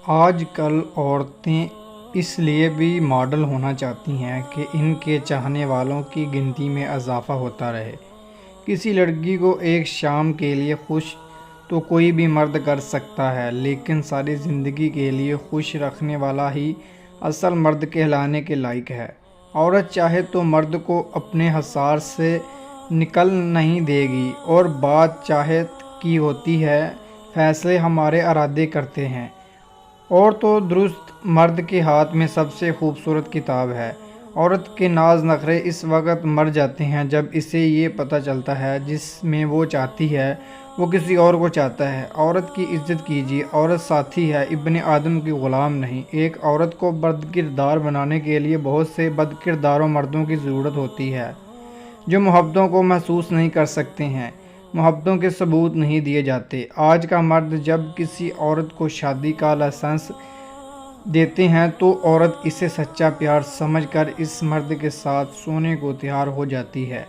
آج کل عورتیں اس لیے بھی ماڈل ہونا چاہتی ہیں کہ ان کے چاہنے والوں کی گنتی میں اضافہ ہوتا رہے۔ کسی لڑکی کو ایک شام کے لیے خوش تو کوئی بھی مرد کر سکتا ہے، لیکن ساری زندگی کے لیے خوش رکھنے والا ہی اصل مرد کہلانے کے لائق ہے۔ عورت چاہے تو مرد کو اپنے حصار سے نکل نہیں دے گی، اور بات چاہت کی ہوتی ہے، فیصلے ہمارے ارادے کرتے ہیں۔ اور تو درست مرد کے ہاتھ میں سب سے خوبصورت کتاب ہے۔ عورت کے ناز نخرے اس وقت مر جاتے ہیں جب اسے یہ پتہ چلتا ہے جس میں وہ چاہتی ہے وہ کسی اور کو چاہتا ہے۔ عورت کی عزت کیجیے، عورت ساتھی ہے، ابن آدم کی غلام نہیں۔ ایک عورت کو بدکردار بنانے کے لیے بہت سے بدکردار مردوں کی ضرورت ہوتی ہے جو محبتوں کو محسوس نہیں کر سکتے ہیں۔ محبتوں کے ثبوت نہیں دیے جاتے۔ آج کا مرد جب کسی عورت کو شادی کا لائسنس دیتے ہیں تو عورت اسے سچا پیار سمجھ کر اس مرد کے ساتھ سونے کو تیار ہو جاتی ہے،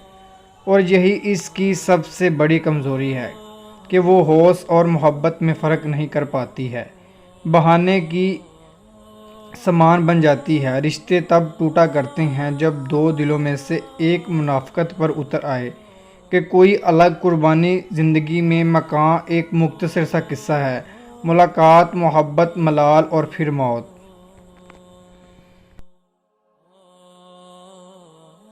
اور یہی اس کی سب سے بڑی کمزوری ہے کہ وہ ہوش اور محبت میں فرق نہیں کر پاتی ہے، بہانے کی سامان بن جاتی ہے۔ رشتے تب ٹوٹا کرتے ہیں جب دو دلوں میں سے ایک منافقت پر اتر آئے کہ کوئی الگ قربانی۔ زندگی میں مکاں ایک مختصر سا قصہ ہے، ملاقات، محبت، ملال اور پھر موت۔